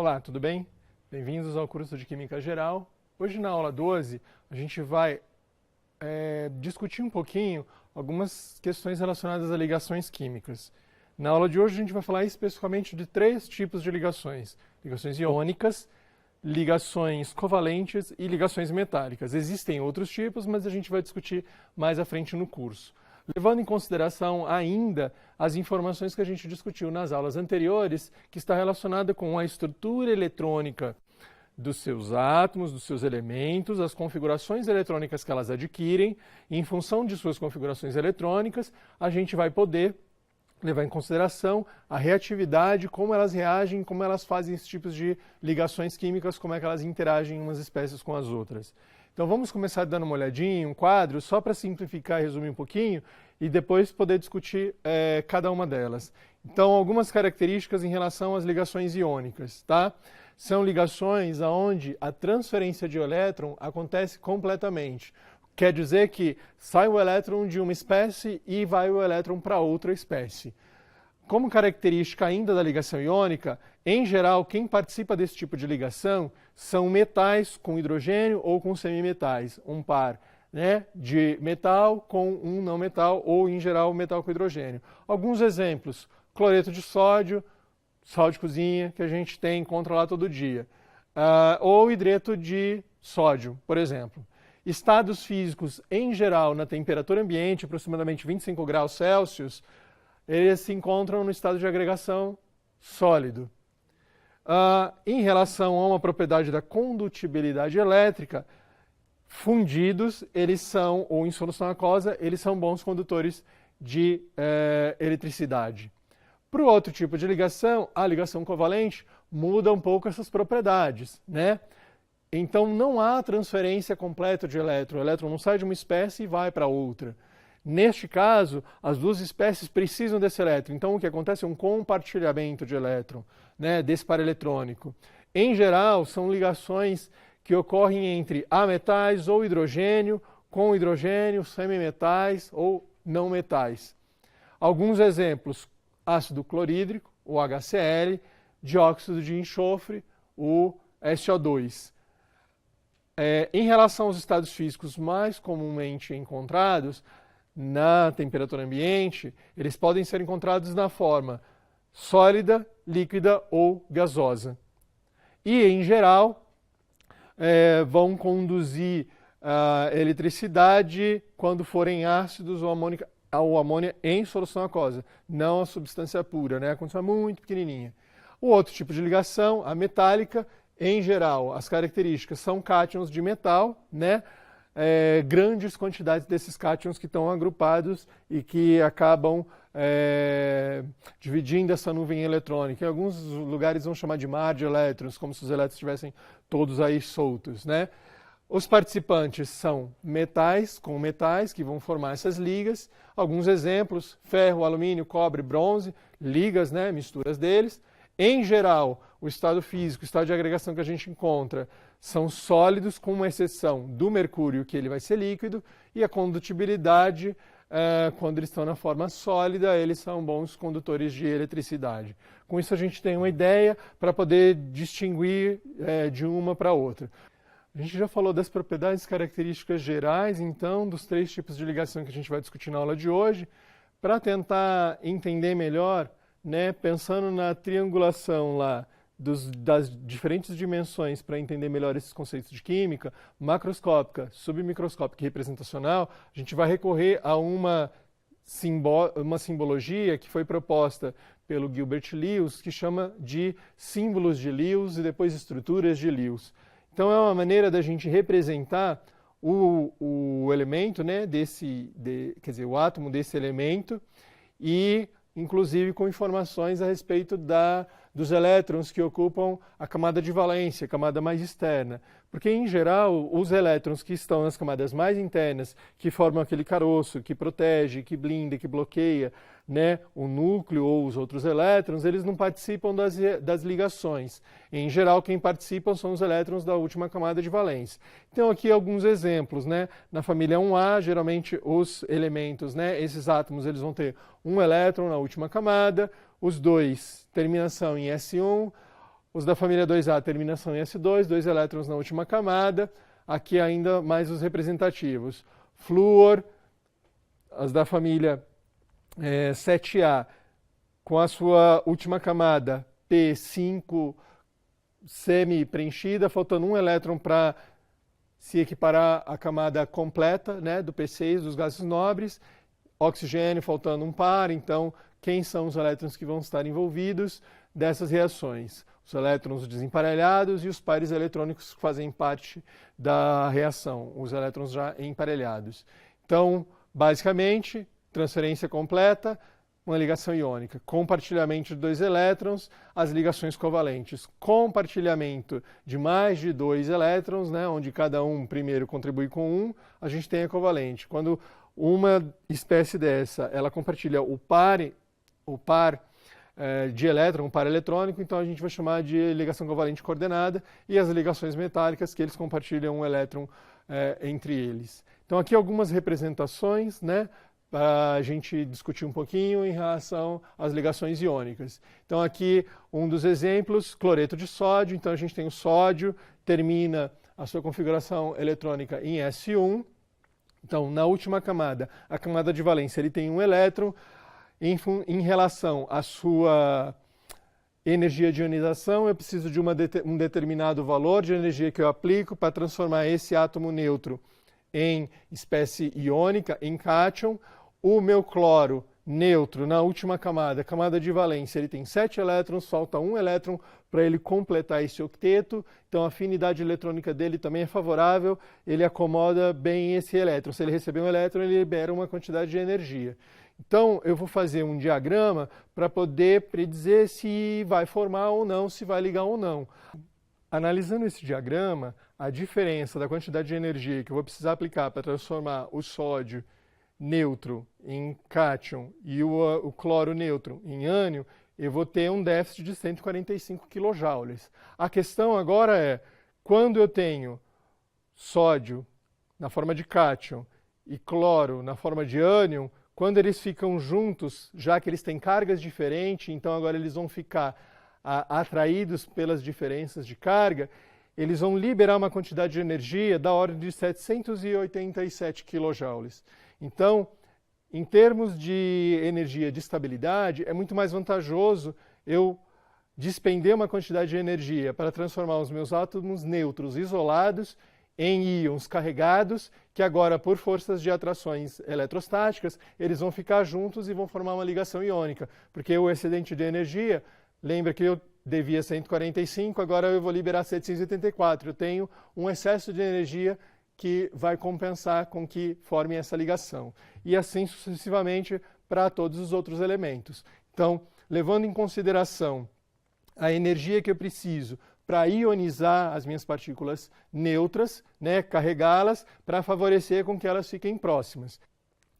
Olá, tudo bem? Bem-vindos ao curso de Química Geral. Hoje na aula 12 a gente vai discutir um pouquinho algumas questões relacionadas a ligações químicas. Na aula de hoje a gente vai falar especificamente de três tipos de ligações: ligações iônicas, ligações covalentes e ligações metálicas. Existem outros tipos, mas a gente vai discutir mais à frente no curso. Levando em consideração ainda as informações que a gente discutiu nas aulas anteriores, que está relacionada com a estrutura eletrônica dos seus átomos, dos seus elementos, as configurações eletrônicas que elas adquirem, e em função de suas configurações eletrônicas, a gente vai poder levar em consideração a reatividade, como elas reagem, como elas fazem esses tipos de ligações químicas, como é que elas interagem umas espécies com as outras. Então vamos começar dando uma olhadinha em um quadro, só para simplificar e resumir um pouquinho, e depois poder discutir cada uma delas. Então, algumas características em relação às ligações iônicas, tá? São ligações onde a transferência de elétron acontece completamente. Quer dizer que sai o elétron de uma espécie e vai o elétron para outra espécie. Como característica ainda da ligação iônica, em geral, quem participa desse tipo de ligação são metais com hidrogênio ou com semimetais, um par, né, de metal com um não metal ou, em geral, metal com hidrogênio. Alguns exemplos: cloreto de sódio, sal de cozinha, que a gente encontra lá todo dia, ou hidreto de sódio, por exemplo. Estados físicos, em geral, na temperatura ambiente, aproximadamente 25 graus Celsius, eles se encontram no estado de agregação sólido. Em relação a uma propriedade da condutibilidade elétrica, fundidos, eles são, ou em solução aquosa, eles são bons condutores de eletricidade. Para o outro tipo de ligação, a ligação covalente muda um pouco essas propriedades, né? Então não há transferência completa de elétron. O elétron não sai de uma espécie e vai para outra. Neste caso, as duas espécies precisam desse elétron. Então, o que acontece é um compartilhamento de elétron, né, desse par eletrônico. Em geral, são ligações que ocorrem entre ametais ou hidrogênio, com hidrogênio, semimetais ou não metais. Alguns exemplos: ácido clorídrico, o HCl, dióxido de enxofre, o SO2. Em relação aos estados físicos mais comumente encontrados, na temperatura ambiente, eles podem ser encontrados na forma sólida, líquida ou gasosa. E, em geral, vão conduzir a eletricidade quando forem ácidos ou amônia em solução aquosa, não a substância pura, né? Quando é muito pequenininha. O outro tipo de ligação, a metálica, em geral, as características são cátions de metal, né? Grandes quantidades desses cátions que estão agrupados e que acabam dividindo essa nuvem eletrônica. Em alguns lugares vão chamar de mar de elétrons, como se os elétrons estivessem todos aí soltos, né? Os participantes são metais com metais, que vão formar essas ligas. Alguns exemplos: ferro, alumínio, cobre, bronze, ligas, né? Misturas deles. Em geral, o estado físico, o estado de agregação que a gente encontra, são sólidos, com uma exceção do mercúrio, que ele vai ser líquido, e a condutibilidade, quando eles estão na forma sólida, eles são bons condutores de eletricidade. Com isso a gente tem uma ideia para poder distinguir de uma para outra. A gente já falou das propriedades e características gerais, então, dos três tipos de ligação que a gente vai discutir na aula de hoje. Para tentar entender melhor, né, pensando na triangulação lá das diferentes dimensões para entender melhor esses conceitos de química, macroscópica, submicroscópica e representacional, a gente vai recorrer a uma simbologia que foi proposta pelo Gilbert Lewis, que chama de símbolos de Lewis e depois estruturas de Lewis. Então é uma maneira da gente representar o elemento, né, quer dizer, o átomo desse elemento, e inclusive com informações a respeito dos elétrons que ocupam a camada de valência, a camada mais externa. Porque, em geral, os elétrons que estão nas camadas mais internas, que formam aquele caroço, que protege, que blinda, que bloqueia, né, o núcleo ou os outros elétrons, eles não participam das ligações. Em geral, quem participa são os elétrons da última camada de valência. Então, aqui alguns exemplos, né? Na família 1A, geralmente os elementos, né, esses átomos, eles vão ter um elétron na última camada, os dois, terminação em S1, Os da família 2A, terminação em S2, 2 elétrons na última camada. Aqui ainda mais os representativos. Flúor, as da família 7A, com a sua última camada P5 semi-preenchida, faltando um elétron para se equiparar à camada completa, né, do P6, dos gases nobres. Oxigênio, faltando um par. Então, quem são os elétrons que vão estar envolvidos dessas reações? Os elétrons desemparelhados e os pares eletrônicos que fazem parte da reação, os elétrons já emparelhados. Então, basicamente, transferência completa, uma ligação iônica. Compartilhamento de 2 elétrons, as ligações covalentes. Compartilhamento de mais de 2 elétrons, né, onde cada um primeiro contribui com um, a gente tem a covalente. Quando uma espécie dessa, ela compartilha o par de elétron, um par eletrônico, então a gente vai chamar de ligação covalente coordenada, e as ligações metálicas, que eles compartilham um elétron entre eles. Então aqui algumas representações, né, para a gente discutir um pouquinho em relação às ligações iônicas. Então aqui um dos exemplos, cloreto de sódio. Então a gente tem o sódio, termina a sua configuração eletrônica em S1. Então na última camada, a camada de valência, ele tem um elétron. Em relação à sua energia de ionização, eu preciso de um determinado valor de energia que eu aplico para transformar esse átomo neutro em espécie iônica, em cátion. O meu cloro neutro, na última camada, camada de valência, ele tem 7 elétrons, falta um elétron para ele completar esse octeto. Então a afinidade eletrônica dele também é favorável, ele acomoda bem esse elétron. Se ele receber um elétron, ele libera uma quantidade de energia. Então, eu vou fazer um diagrama para poder predizer se vai formar ou não, se vai ligar ou não. Analisando esse diagrama, a diferença da quantidade de energia que eu vou precisar aplicar para transformar o sódio neutro em cátion e o cloro neutro em ânion, eu vou ter um déficit de 145 kJ. A questão agora é, quando eu tenho sódio na forma de cátion e cloro na forma de ânion, quando eles ficam juntos, já que eles têm cargas diferentes, então agora eles vão ficar atraídos pelas diferenças de carga, eles vão liberar uma quantidade de energia da ordem de 787 kJ. Então, em termos de energia de estabilidade, é muito mais vantajoso eu despender uma quantidade de energia para transformar os meus átomos neutros isolados em íons carregados, que agora, por forças de atrações eletrostáticas, eles vão ficar juntos e vão formar uma ligação iônica. Porque o excedente de energia, lembra que eu devia 145, agora eu vou liberar 784. Eu tenho um excesso de energia que vai compensar com que forme essa ligação. E assim sucessivamente para todos os outros elementos. Então, levando em consideração a energia que eu preciso para ionizar as minhas partículas neutras, né, carregá-las para favorecer com que elas fiquem próximas.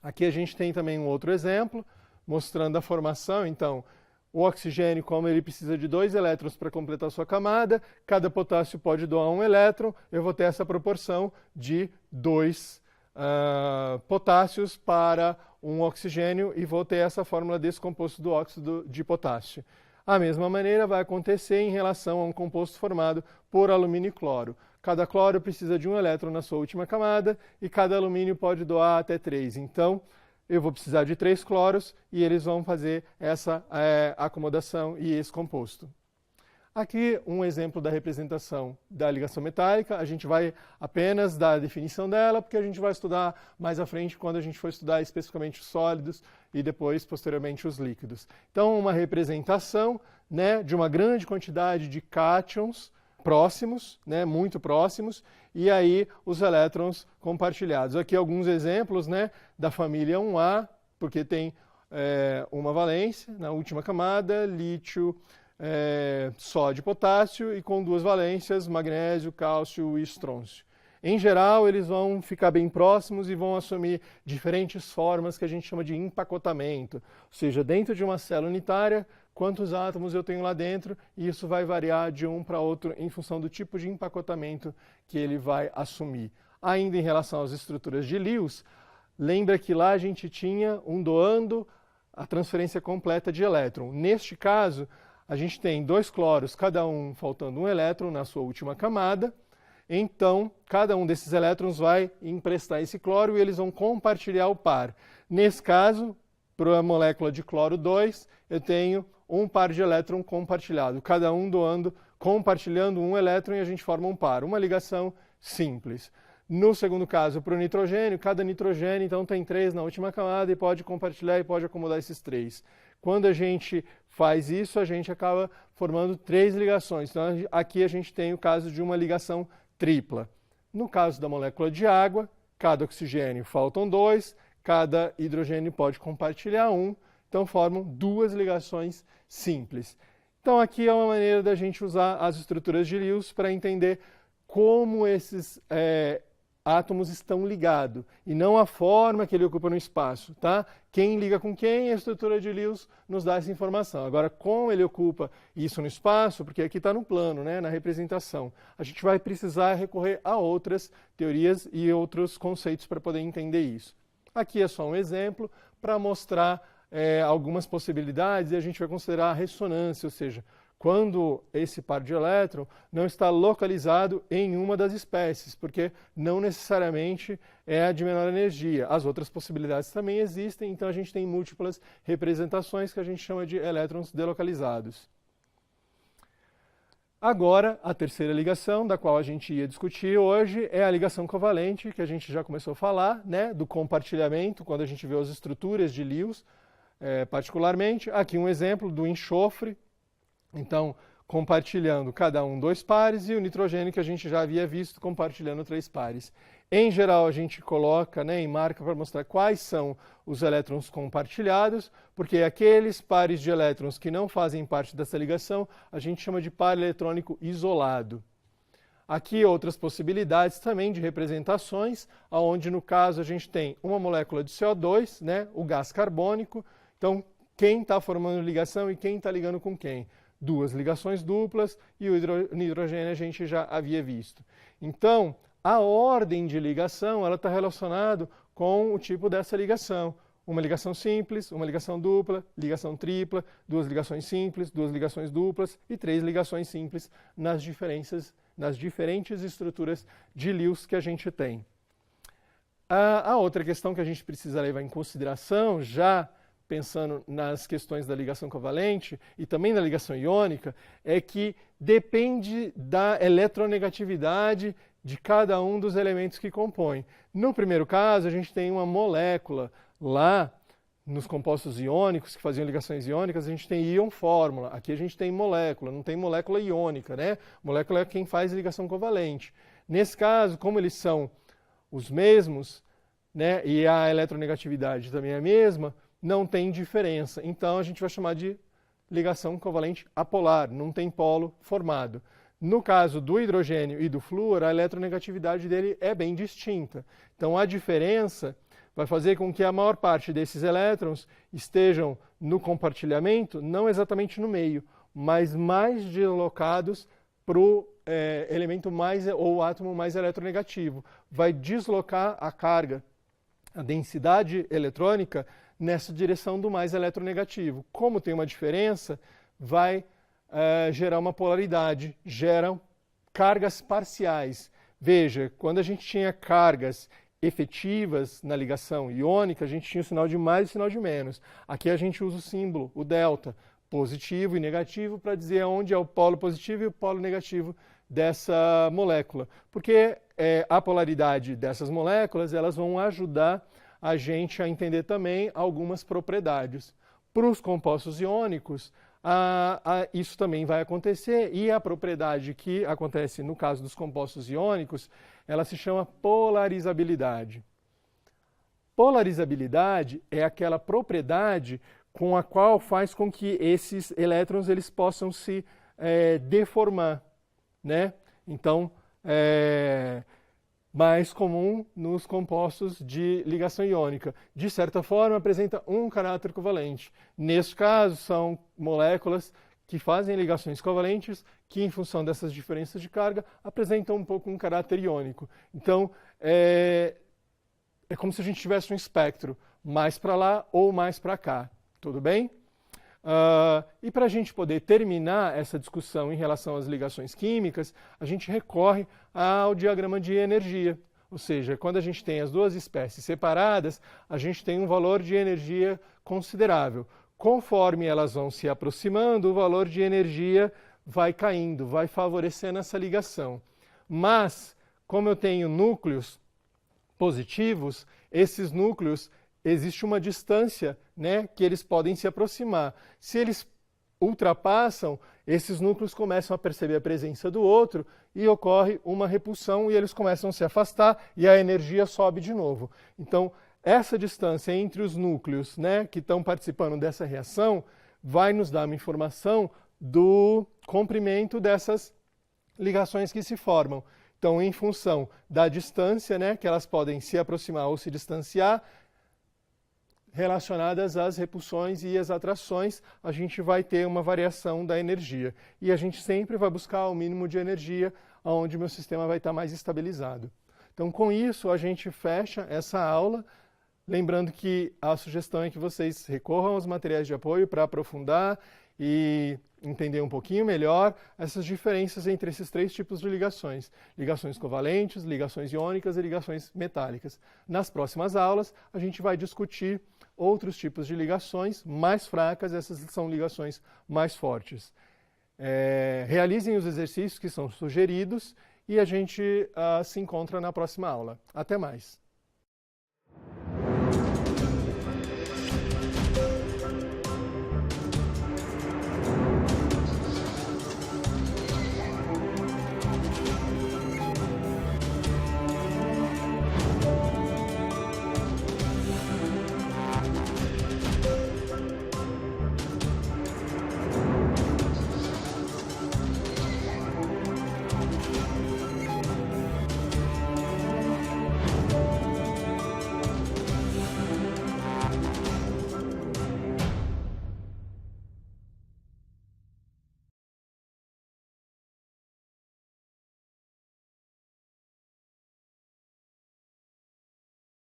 Aqui a gente tem também um outro exemplo, mostrando a formação. Então, o oxigênio, como ele precisa de 2 elétrons para completar sua camada, cada potássio pode doar um elétron, eu vou ter essa proporção de 2 potássios para um oxigênio e vou ter essa fórmula desse composto do óxido de potássio. A mesma maneira vai acontecer em relação a um composto formado por alumínio e cloro. Cada cloro precisa de um elétron na sua última camada e cada alumínio pode doar até 3. Então, eu vou precisar de 3 cloros e eles vão fazer essa acomodação e esse composto. Aqui um exemplo da representação da ligação metálica. A gente vai apenas dar a definição dela, porque a gente vai estudar mais à frente quando a gente for estudar especificamente os sólidos e depois, posteriormente, os líquidos. Então, uma representação, né, de uma grande quantidade de cátions próximos, né, muito próximos, e aí os elétrons compartilhados. Aqui alguns exemplos, né, da família 1A, porque tem uma valência na última camada, lítio, sódio e potássio, e com 2 valências, magnésio, cálcio e estrôncio. Em geral, eles vão ficar bem próximos e vão assumir diferentes formas que a gente chama de empacotamento. Ou seja, dentro de uma célula unitária, quantos átomos eu tenho lá dentro, e isso vai variar de um para outro em função do tipo de empacotamento que ele vai assumir. Ainda em relação às estruturas de Lewis, lembra que lá a gente tinha um doando a transferência completa de elétron. Neste caso, a gente tem 2 cloros, cada um faltando um elétron na sua última camada. Então, cada um desses elétrons vai emprestar esse cloro e eles vão compartilhar o par. Nesse caso, para a molécula de cloro 2, eu tenho um par de elétron compartilhado, cada um compartilhando um elétron e a gente forma um par, uma ligação simples. No segundo caso, para o nitrogênio, cada nitrogênio então tem 3 na última camada e pode compartilhar e pode acomodar esses 3. Quando a gente faz isso, a gente acaba formando 3 ligações. Então, aqui a gente tem o caso de uma ligação tripla. No caso da molécula de água, cada oxigênio faltam 2, cada hidrogênio pode compartilhar 1, então formam 2 ligações simples. Então aqui é uma maneira da gente usar as estruturas de Lewis para entender como esses átomos estão ligados e não a forma que ele ocupa no espaço, tá? Quem liga com quem, a estrutura de Lewis nos dá essa informação. Agora, como ele ocupa isso no espaço, porque aqui está no plano, né, na representação, a gente vai precisar recorrer a outras teorias e outros conceitos para poder entender isso. Aqui é só um exemplo para mostrar algumas possibilidades e a gente vai considerar a ressonância, ou seja, quando esse par de elétron não está localizado em uma das espécies, porque não necessariamente é a de menor energia. As outras possibilidades também existem, então a gente tem múltiplas representações que a gente chama de elétrons delocalizados. Agora, a terceira ligação, da qual a gente ia discutir hoje, é a ligação covalente, que a gente já começou a falar, né, do compartilhamento, quando a gente vê as estruturas de Lewis, particularmente. Aqui um exemplo do enxofre. Então, compartilhando cada um 2 pares e o nitrogênio que a gente já havia visto compartilhando 3 pares. Em geral, a gente coloca, né, em marca para mostrar quais são os elétrons compartilhados, porque aqueles pares de elétrons que não fazem parte dessa ligação, a gente chama de par eletrônico isolado. Aqui outras possibilidades também de representações, onde no caso a gente tem uma molécula de CO2, né, o gás carbônico. Então, quem está formando ligação e quem está ligando com quem? 2 ligações duplas e o hidrogênio a gente já havia visto. Então, a ordem de ligação ela está relacionada com o tipo dessa ligação. Uma ligação simples, uma ligação dupla, ligação tripla, 2 ligações simples, 2 ligações duplas e 3 ligações simples nas diferentes estruturas de Lewis que a gente tem. A outra questão que a gente precisa levar em consideração, já pensando nas questões da ligação covalente e também da ligação iônica, é que depende da eletronegatividade de cada um dos elementos que compõem. No primeiro caso, a gente tem uma molécula. Lá, nos compostos iônicos, que faziam ligações iônicas, a gente tem íon fórmula. Aqui a gente tem molécula, não tem molécula iônica, né? Molécula é quem faz ligação covalente. Nesse caso, como eles são os mesmos, né, e a eletronegatividade também é a mesma, não tem diferença. Então, a gente vai chamar de ligação covalente apolar, não tem polo formado. No caso do hidrogênio e do flúor, a eletronegatividade dele é bem distinta. Então, a diferença vai fazer com que a maior parte desses elétrons estejam no compartilhamento, não exatamente no meio, mas mais deslocados para o elemento mais, ou átomo mais eletronegativo. Vai deslocar a carga, a densidade eletrônica, nessa direção do mais eletronegativo. Como tem uma diferença, vai gerar uma polaridade, geram cargas parciais. Veja, quando a gente tinha cargas efetivas na ligação iônica, a gente tinha o sinal de mais e o sinal de menos. Aqui a gente usa o símbolo, o delta, positivo e negativo, para dizer onde é o polo positivo e o polo negativo dessa molécula. Porque a polaridade dessas moléculas, elas vão ajudar a gente a entender também algumas propriedades. Para os compostos iônicos, isso também vai acontecer, e a propriedade que acontece no caso dos compostos iônicos, ela se chama polarizabilidade. Polarizabilidade é aquela propriedade com a qual faz com que esses elétrons eles possam se deformar, né? Então, mais comum nos compostos de ligação iônica. De certa forma, apresenta um caráter covalente. Nesse caso, são moléculas que fazem ligações covalentes que, em função dessas diferenças de carga, apresentam um pouco um caráter iônico. Então, é como se a gente tivesse um espectro mais para lá ou mais para cá. Tudo bem? E para a gente poder terminar essa discussão em relação às ligações químicas, a gente recorre ao diagrama de energia. Ou seja, quando a gente tem as duas espécies separadas, a gente tem um valor de energia considerável. Conforme elas vão se aproximando, o valor de energia vai caindo, vai favorecendo essa ligação. Mas, como eu tenho núcleos positivos, esses núcleos, existe uma distância, né, que eles podem se aproximar. Se eles ultrapassam, esses núcleos começam a perceber a presença do outro e ocorre uma repulsão e eles começam a se afastar e a energia sobe de novo. Então, essa distância entre os núcleos, né, que estão participando dessa reação vai nos dar uma informação do comprimento dessas ligações que se formam. Então, em função da distância, né, que elas podem se aproximar ou se distanciar, relacionadas às repulsões e às atrações, a gente vai ter uma variação da energia. E a gente sempre vai buscar o mínimo de energia onde o meu sistema vai estar mais estabilizado. Então, com isso, a gente fecha essa aula. Lembrando que a sugestão é que vocês recorram aos materiais de apoio para aprofundar e entender um pouquinho melhor essas diferenças entre esses três tipos de ligações. Ligações covalentes, ligações iônicas e ligações metálicas. Nas próximas aulas, a gente vai discutir outros tipos de ligações mais fracas, essas são ligações mais fortes. Realizem os exercícios que são sugeridos e a gente se encontra na próxima aula. Até mais!